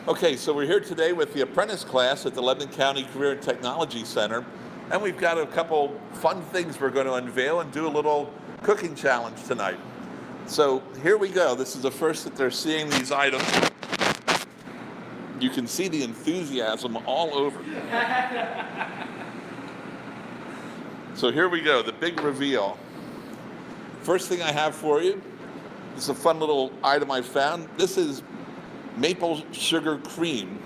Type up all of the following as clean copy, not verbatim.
Okay, so we're here today with the apprentice class at the Lebanon County Career and Technology Center, and we've got a couple fun things we're going to unveil and do a little cooking challenge tonight. So here we go. This is the first that they're seeing these items. You can see the enthusiasm all over. So here we go, the big reveal. First thing I have for you, this is a fun little item I found. This is maple sugar cream.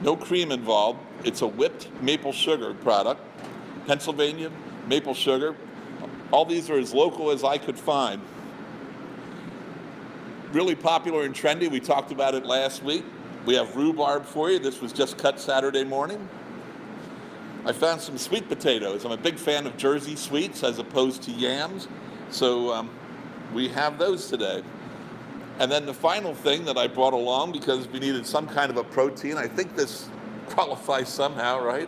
No cream involved. It's a whipped maple sugar product. Pennsylvania, maple sugar. All these are as local as I could find. Really popular and trendy. We talked about it last week. We have rhubarb for you. This was just cut Saturday morning. I found some sweet potatoes. I'm a big fan of Jersey sweets as opposed to yams. So we have those today. And then the final thing that I brought along, because we needed some kind of a protein, I think this qualifies somehow, right?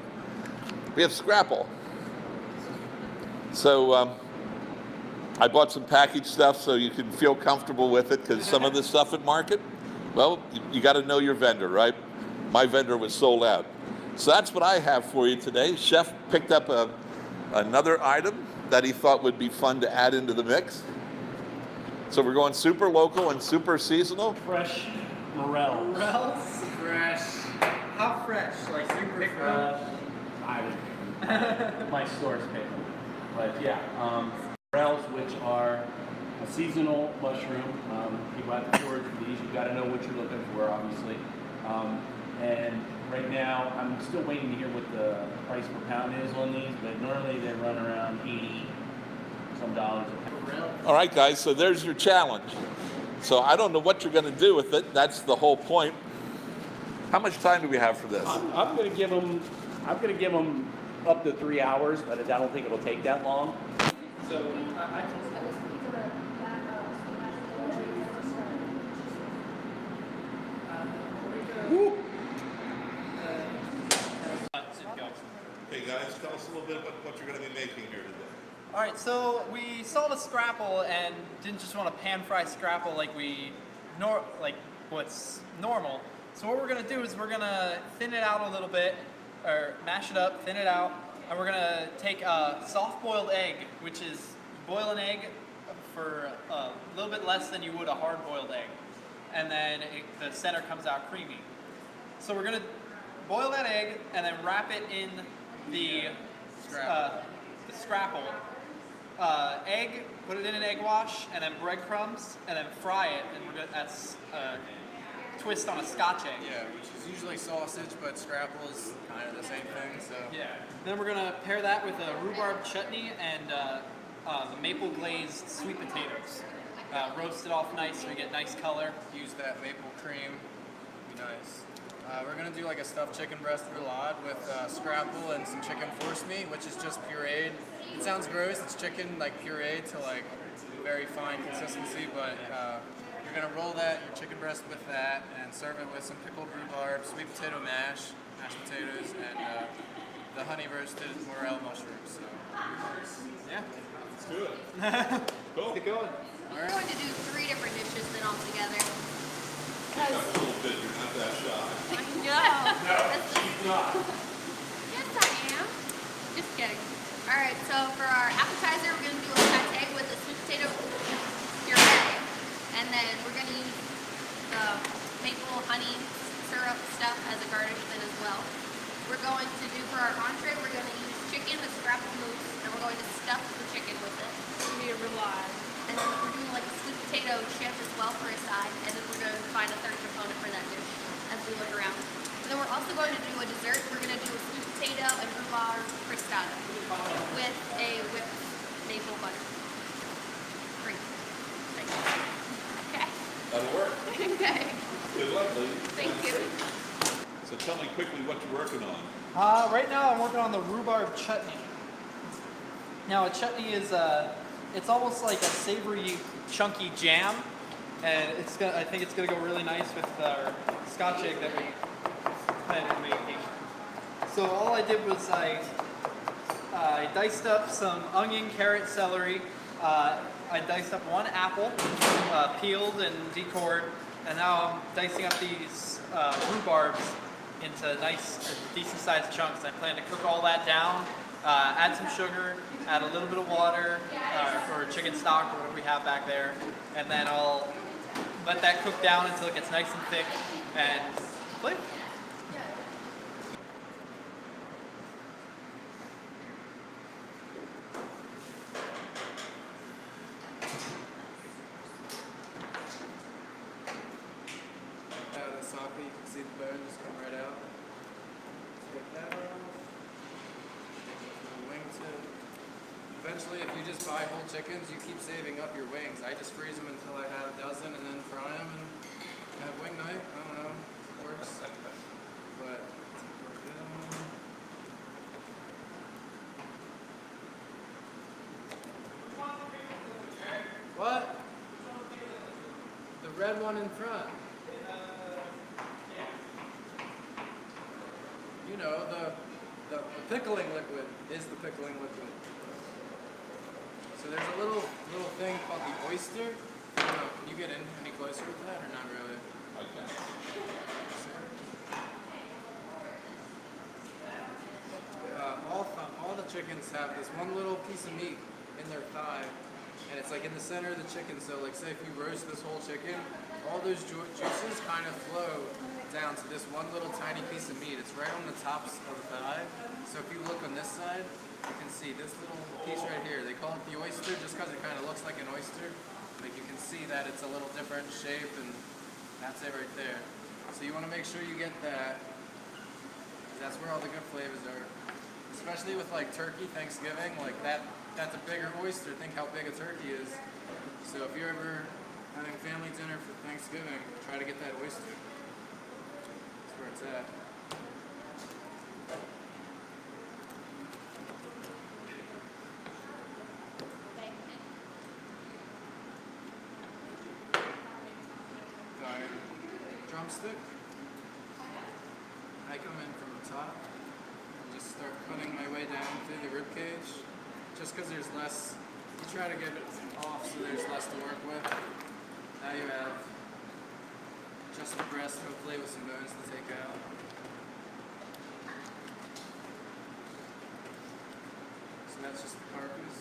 We have scrapple. So I bought some packaged stuff so you can feel comfortable with it, because some of the stuff at market, well, you got to know your vendor, right? My vendor was sold out. So that's what I have for you today. Chef picked up another item that he thought would be fun to add into the mix. So we're going super local and super seasonal. Fresh morels. Morels? Fresh. How fresh? Like super fresh? I would. My stores pick them. But yeah, morels, which are a seasonal mushroom. People have to forage for these. You've got to know what you're looking for, obviously. And right now, I'm still waiting to hear what the price per pound is on these, but normally they run around $80 some dollars a pound. All right, guys, so there's your challenge. So I don't know what you're going to do with it. That's the whole point. How much time do we have for this? I'm going to give them up to 3 hours, but I don't think it'll take that long. So Hey guys, tell us a little bit about what you're going to be making here today. All right, so we saw the scrapple and didn't just want to pan fry scrapple like what's normal. So what we're gonna do is we're gonna thin it out a little bit, or mash it up, thin it out, and we're gonna take a soft-boiled egg, which is boil an egg for a little bit less than you would a hard-boiled egg, and then the center comes out creamy. So we're gonna boil that egg and then wrap it in the scrapple. Egg, put it in an egg wash, and then breadcrumbs, and then fry it. And that's a twist on a Scotch egg. Yeah, which is usually sausage, but scrapple is kind of the same thing. So yeah. Then we're gonna pair that with a rhubarb chutney and the maple glazed sweet potatoes. Roast it off nice so we get nice color. Use that maple cream. Be nice. We're gonna do like a stuffed chicken breast roulade with scrapple and some chicken force meat, which is just pureed. It sounds gross. It's chicken like pureed to like very fine consistency, but you're gonna roll your chicken breast with that, and serve it with some pickled rhubarb, sweet potato mashed potatoes, and the honey roasted morel mushrooms. So yeah, let's do it. Cool. Get going. We're going to do 3 different dishes then all together. A little bit, you're not that shy. I know. No, she's not. Yes, I am. Just kidding. All right, so for our appetizer, we're going to do a pate with a sweet potato puree, and then we're going to use the maple honey syrup stuff as a garnish then as well. We're going to do for our entree, we're going to use chicken with scrapple mousse, and we're going to stuff the chicken with it. It's going to be a roulade. And then we're doing like a sweet potato chip as well for a side, and then we're going to find a third component for that dish as we look around. And then we're also going to do a dessert. We're going to do a sweet potato and rhubarb crostata with a whipped maple butter cream. Okay. That'll work. Okay. Good luck, lady. Thank you. So tell me quickly what you're working on. Right now I'm working on the rhubarb chutney. Now a chutney is it's almost like a savory, chunky jam, and I think it's gonna go really nice with our Scotch egg that we plan on making. So all I did was I diced up some onion, carrot, celery. I diced up 1 apple, peeled and decored, And now I'm dicing up these rhubarbs into nice, decent sized chunks. I plan to cook all that down, add some sugar, add a little bit of water or chicken stock or whatever we have back there, and then I'll let that cook down until it gets nice and thick and flip. You can see the bone just come right out. Take that off. The wing tip. Eventually, if you just buy whole chickens, you keep saving up your wings. I just freeze them until I have a dozen and then fry them and have wing night. I don't know. It works. But what? The red one in front. You know, the pickling liquid is the pickling liquid. So there's a little thing called the oyster. I don't know, can you get in any closer with that or not really? Okay. All the chickens have this one little piece of meat in their thigh, and it's like in the center of the chicken. So like say if you roast this whole chicken, all those juices kind of flow down to this one little tiny piece of meat. It's right on the tops of the thigh. So if you look on this side, you can see this little piece right here. They call it the oyster just because it kind of looks like an oyster. Like you can see that it's a little different shape, and that's it right there. So you want to make sure you get that, because that's where all the good flavors are. Especially with like turkey, Thanksgiving, like that's a bigger oyster. Think how big a turkey is. So if you're ever having family dinner for Thanksgiving, try to get that oyster. That's where it's at. Got your drumstick. I come in from the top and just start cutting my way down through the rib cage. Just because there's less, you try to get it off so there's less to work with. Now you have just the breast, hopefully with some bones to take out. So that's just the carcass.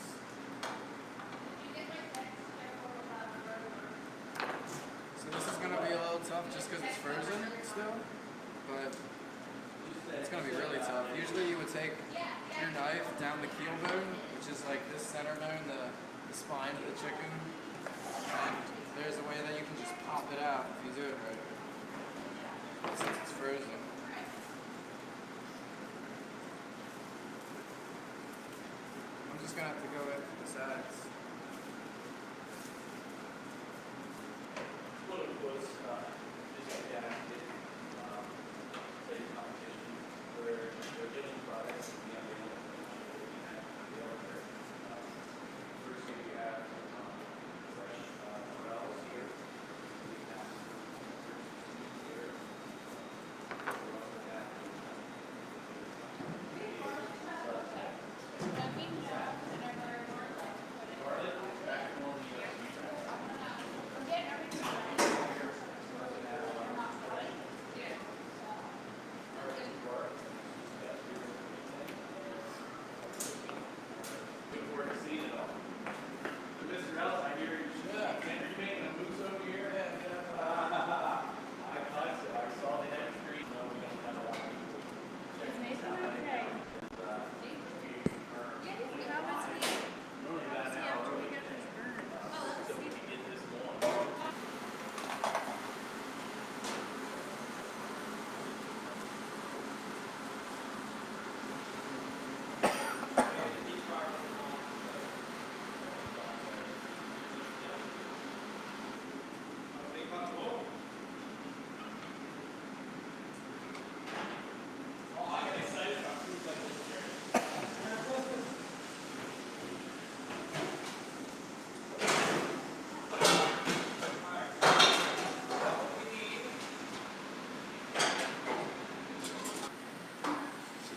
So this is going to be a little tough just because it's frozen still, but it's going to be really tough. Usually you would take your knife down the keel bone, which is like this center bone, the spine of the chicken, and there's a way that you can just pop it out if you do it right. Since it's frozen. I'm just going to have to go in the sides.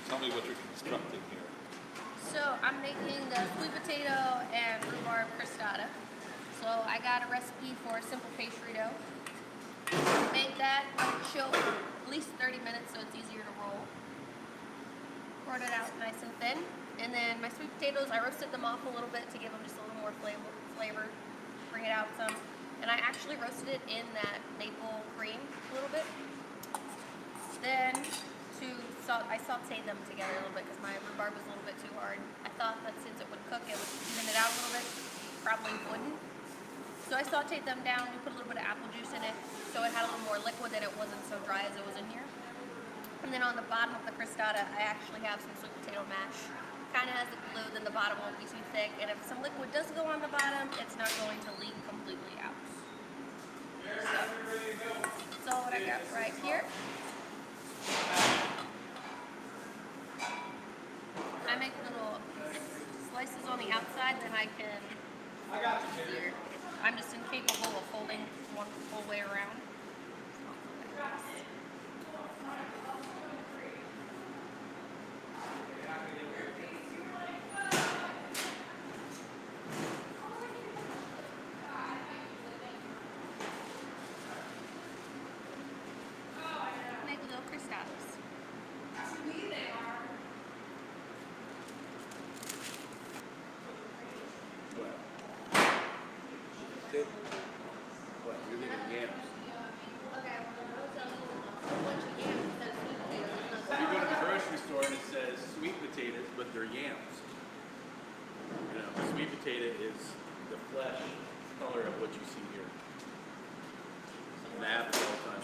Tell me what you're constructing here. So I'm making the sweet potato and rhubarb crostata. So I got a recipe for simple pastry dough. least 30 minutes so it's easier to roll. Poured it out nice and thin. And then my sweet potatoes, I roasted them off a little bit to give them just a little more flavor, bring it out some. And I actually roasted it in that maple cream a little bit. Then I sauteed them together a little bit because my rhubarb was a little bit too hard. I thought that since it would cook, it would even it out a little bit. Probably wouldn't. So I sauteed them down. We put a little bit of apple juice in it so it had a little more liquid and it wasn't so dry as it was in here. And then on the bottom of the crostata, I actually have some sweet potato mash. Kind of has the glue, then the bottom won't be too thick. And if some liquid does go on the bottom, it's not going to leak completely out. So, that's all what I got right here. I make little slices on the outside, then I can, I'm just incapable of folding one full way around. Make little crostatas. What? You're thinking yams. You go to the grocery store and it says sweet potatoes, but they're yams. You know, sweet potato is the flesh color of what you see here. And that happens all the time.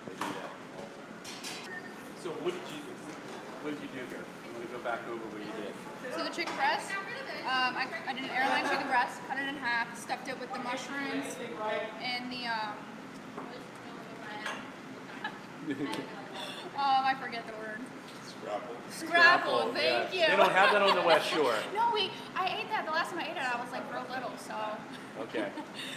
They do that all the time. So what did you do here? I'm going to go back over what you did. So the chicken breast, I did an airline chicken breast, cut it in half, stuffed it with the mushrooms and the, I forget the word. Scrapple, thank you. They don't have that on the West Shore. No, I ate that. The last time I ate it, I was like real little, so. Okay.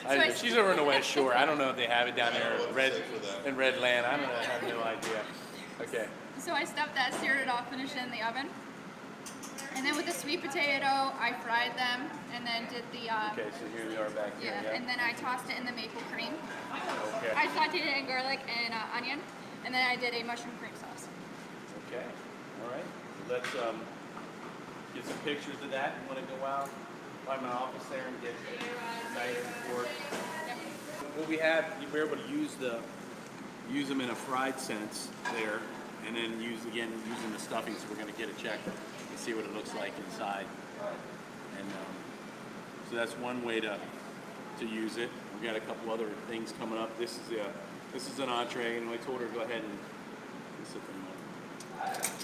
I- She's over in the West Shore. I don't know if they have it down there in Redland. I don't know. I have no idea. Okay. So I stuffed that, seared it off, finished it in the oven. And then with the sweet potato, I fried them and then did the, Okay, so here we are back here. yeah, and then I tossed it in the maple cream. Okay. I sauteed it in garlic and onion, and then I did a mushroom cream sauce. Okay. All right. Let's get some pictures of that. You want to go out by my office there and get a knife and fork? What we have, you were able to use them in a fried sense there, and then using the stuffing. So we're going to get a check and see what it looks like inside. And so that's one way to use it. We've got a couple other things coming up. This is an entree, and I told her to go ahead and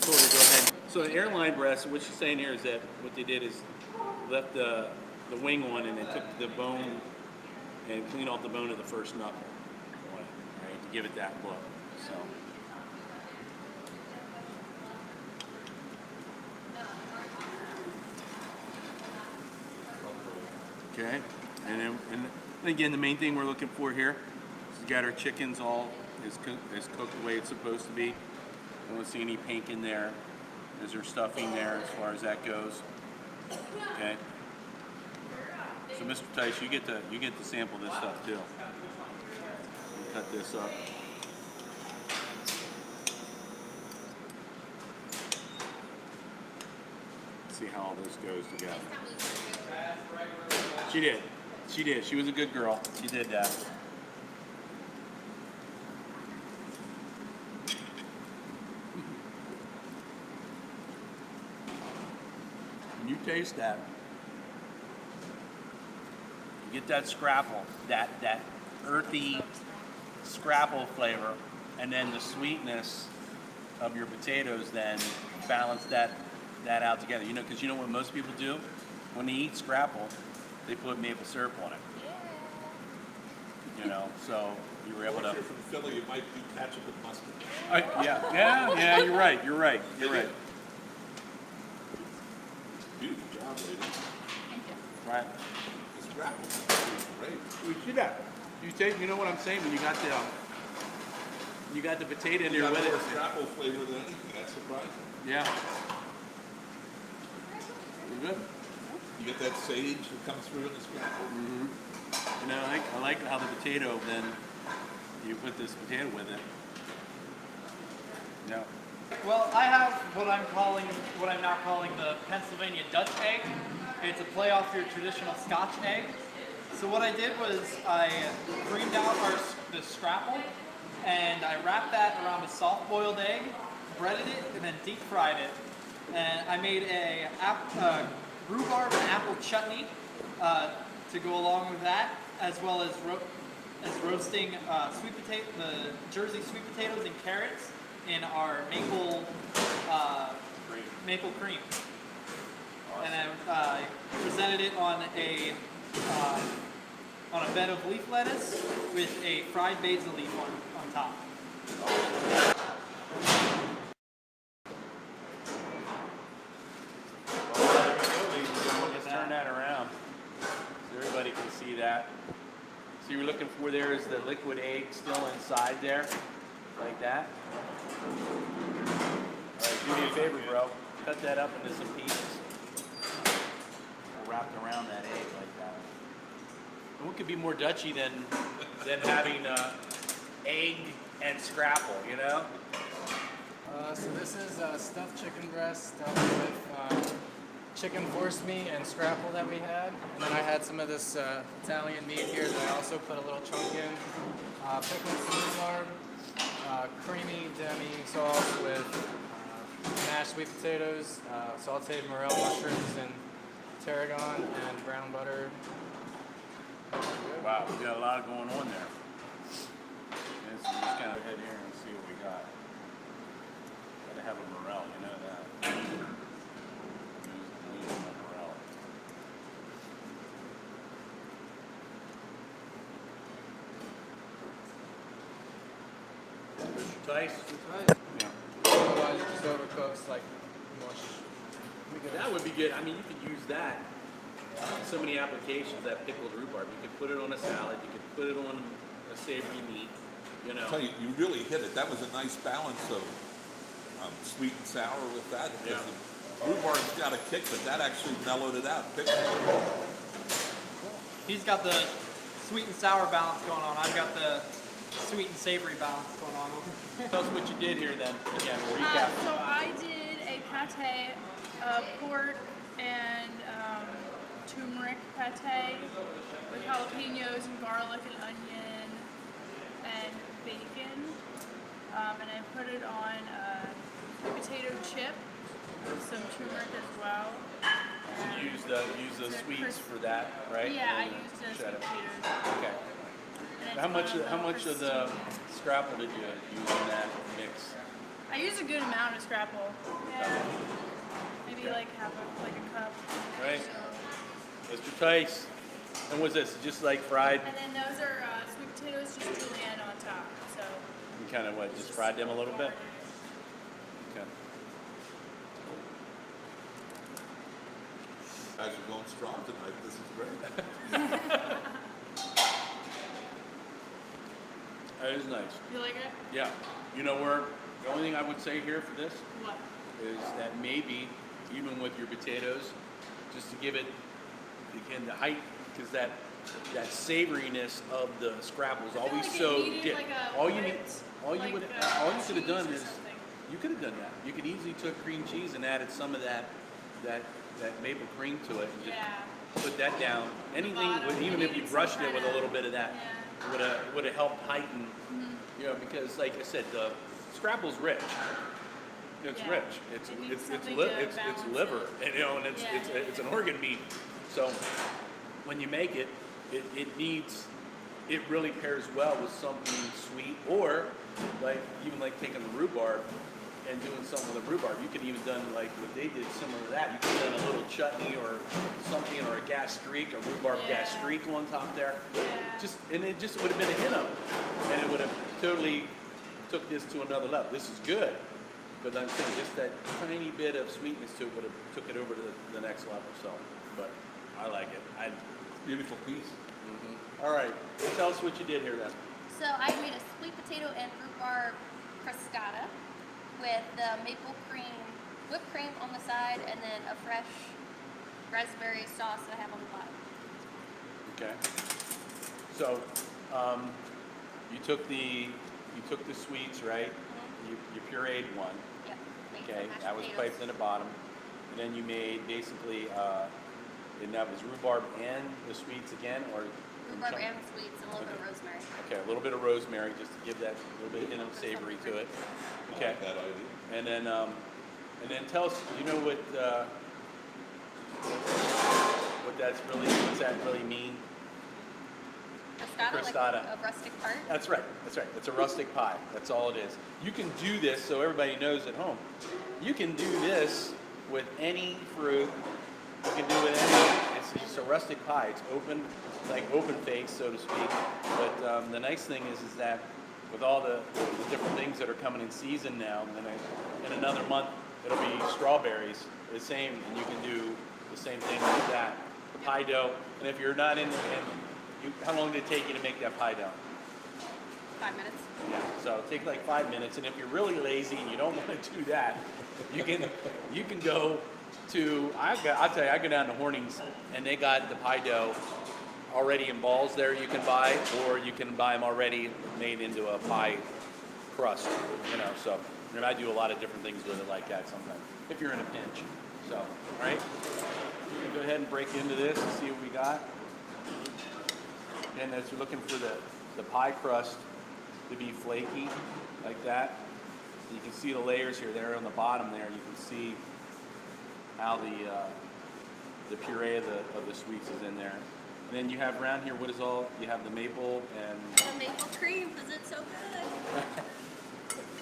told her to go ahead. So the airline breast, what she's saying here is that what they did is left the wing on, and they took the bone and cleaned off the bone of the first knuckle, right, to give it that look. So. Okay, and again, the main thing we're looking for here is we got our chickens all is cooked the way it's supposed to be. I don't see any pink in there. Is there stuffing there as far as that goes? Okay. So Mr. Tice, you get to sample this stuff too. We'll cut this up. See how all this goes together. She did. She did. She was a good girl. She did that. When you taste that, you get that scrapple, that earthy scrapple flavor, and then the sweetness of your potatoes then balance that out together. You know, because you know what most people do? When they eat scrapple, they put maple syrup on it. You know, so you were able to. If you're from Philly, you might do ketchup and mustard. Yeah, you're right. You're right. Beautiful job, lady. Thank you. Right. The scrapple is great. You see that? You know what I'm saying? When you got the potato in there Got with more it. scrapple flavor than anything. That's surprising. Yeah. You're good. You get that sage that comes through in the scrapple. Mm-hmm. And I like how the potato then you put this potato with it. No. Well, I have what I'm now calling the Pennsylvania Dutch egg. It's a play off your traditional Scotch egg. So what I did was I creamed out the scrapple, and I wrapped that around a soft-boiled egg, breaded it, and then deep fried it. And I made a rhubarb and apple chutney to go along with that, as well as roasting the Jersey sweet potatoes and carrots in our maple cream. Awesome. And I presented it on a bed of leaf lettuce with a fried basil leaf on top. Let's turn that around so everybody can see that. So you're looking for there is the liquid egg still inside there, like that. All right, do me a favor, bro. Cut that up into some pieces. Wrapped around that egg like that. And what could be more Dutchy than having egg and scrapple, you know? So this is stuffed chicken breast stuffed with chicken force meat and scrapple that we had. And then I had some of this Italian meat here that I also put a little chunk in. Pickled some rhubarb, creamy demi sauce with mashed sweet potatoes, sauteed morel mushrooms and tarragon and brown butter. Wow, we got a lot going on there. Let's just kind of head here and see what we got. Gotta have a morel, you know that. Use a morel. Tice? Yeah. Otherwise it just overcooks like mush. That would be good. I mean, you could use that. So many applications, that pickled rhubarb. You could put it on a salad. You could put it on a savory meat. You know. I tell you, you really hit it. That was a nice balance of sweet and sour with that. Because the rhubarb's got a kick, but that actually mellowed it out. He's got the sweet and sour balance going on. I've got the sweet and savory balance going on. Tell us what you did here then. Again, recap. So I did a pate of pork and turmeric pate with jalapenos and garlic and onion and bacon. And I put it on a potato chip with some turmeric as well. And use the sweets for that, right? Yeah, I used the sweet potatoes. Okay. And How much it's of the scrapple did you use in that mix? I used a good amount of scrapple. Yeah. Maybe like a cup. Right. Mr. Tice. And what's this? Just like fried? And then those are sweet potatoes, just julienne on top. So. You kind of what? Just fried them a little bit? Okay. Guys are going strong tonight. This is great. That is nice. You like it? Yeah. You know the only thing I would say here for this What? is that maybe even with your potatoes, just to give it again the height, because that savoriness of the scrapple is always like so it needed dip. like a All you white, could have done cheese or is something. you could have done that. You could easily took cream cheese and added some of that maple cream to it and just Yeah. put that down. Anything, bottom, even you if you needed brushed some it with a kinda- little bit of that, would have helped heighten. You know, because like I said, the scrapple's rich. It's Yeah. rich. It's It needs it's something it's to balance liver, it. and, you know, and it's Yeah. it's an organ meat. So when you make it, it really pairs well with something sweet, or like even like taking the rhubarb and doing something with the rhubarb. You could even done like what they did, similar to that. You could have done a little chutney or something, or a gastrique, a rhubarb gastrique on top there. Yeah. It just would have been a hint of it, and it would have totally took this to another level. This is good, but I'm saying just that tiny bit of sweetness to it would have took it over to the next level. So, but I like it. Beautiful piece. All right, tell us what you did here then. So I made a sweet potato and rhubarb crostata with the maple cream, whipped cream on the side, and then a fresh raspberry sauce that I have on the bottom. Okay. So, you took the sweets, right? you pureed one. Yep. Make Okay, some mashed that was potatoes. piped in the bottom. And then you made basically, and that was rhubarb and the sweets again, or Rhubarb and sweets, and a little bit of rosemary. Okay, a little bit of rosemary just to give that little bit of savory to it. Okay. That idea. And then tell us, do you know what what's that really mean? Crostata, like Crostata. a rustic part. That's right. It's a rustic pie. That's all it is. You can do this, so everybody knows at home. You can do this with any fruit. You can do it with any. It's just a rustic pie. It's open, like open face, so to speak. But the nice thing is that with all the different things that are coming in season now, and then in another month it'll be strawberries. The same, and you can do the same thing like that. The pie dough. And if you're not in, how long did it take you to make that pie dough? 5 minutes. Yeah, so take like 5 minutes, and if you're really lazy and you don't want to do that, you can go to I'll tell you, I go down to Hornings, and they got the pie dough already in balls there you can buy, or you can buy them already made into a pie crust. So I do a lot of different things with it like that sometimes if you're in a pinch. So, all right, you can go ahead and break into this and see what we got. And as you're looking for the pie crust to be flaky like that, you can see the layers here. There on the bottom there, you can see how the puree of the sweets is in there. And then you have around here, you have the maple and... The maple cream, because it's so good.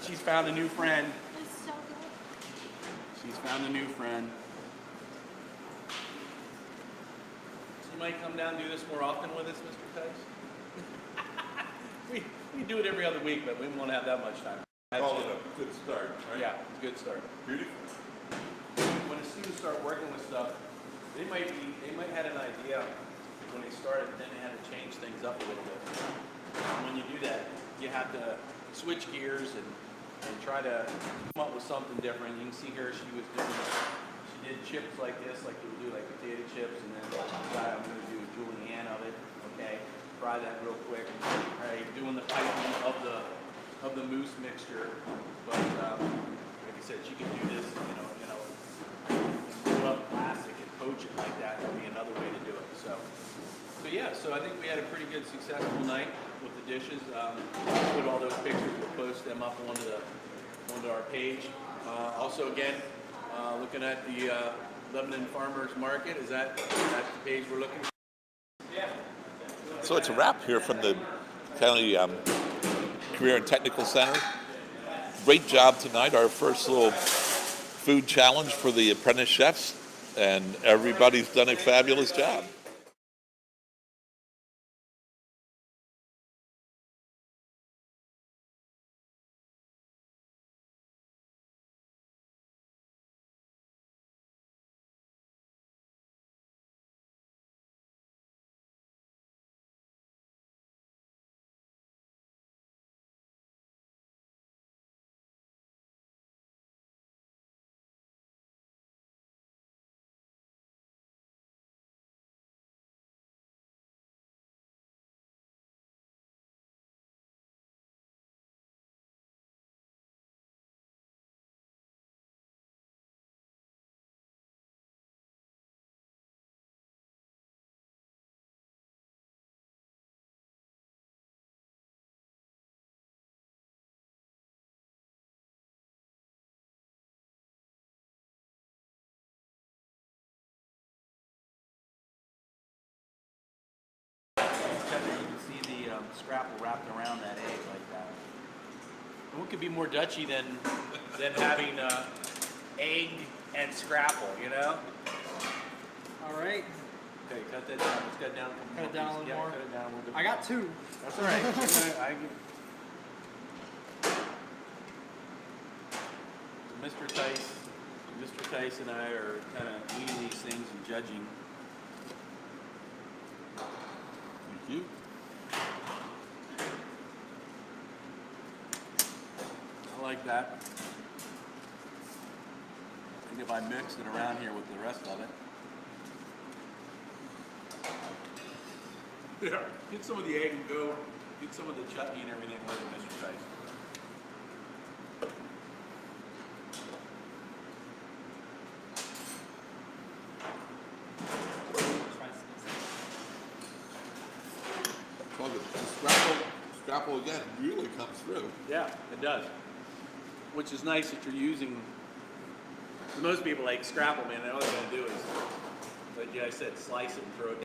She's found a new friend. It's so good. She's found a new friend. So you might come down and do this more often with us, Mr. Tice? we do it every other week, but we won't have that much time. Call it a good start, right? Yeah, it's a good start. Beautiful. When the students start working with stuff, they might have an idea when they started, then they had to change things up a little bit. And when you do that, you have to switch gears and try to come up with something different. You can see here she did chips like this, like you would do like potato chips, and then I'm going to do a julienne of it. Okay, fry that real quick. All right, doing the piping of the mousse mixture, but like I said, you can do this, roll up plastic and poach it like that. Would be another way to do it. So yeah, so I think we had a pretty good successful night with the dishes. Put all those pictures, we'll post them up onto our page. Also, again, looking at the Lebanon Farmers Market. Is that the page we're looking for? Yeah. So it's a wrap here from the County Career and Technical Center. Great job tonight. Our first little food challenge for the Apprentice Chefs, and everybody's done a fabulous job. You can see the scrapple wrapped around that egg like that. And what could be more Dutchy than having egg and scrapple, All right. Okay, cut that down. Let's cut it down. Cut it down a little more. Cut it down a little bit. I got 2. That's all right. Mr. Tice and I are kind of eating these things and judging. Thank you. I like that. I think if I mix it around here with the rest of it. Yeah, get some of the egg and get some of the chutney and everything with it, Mr. Tice. Well, the scrapple again really comes through. Yeah, it does. Which is nice that you're using. Most people like scrapple, man. All they're gonna do is, like I said, slice it and throw it down.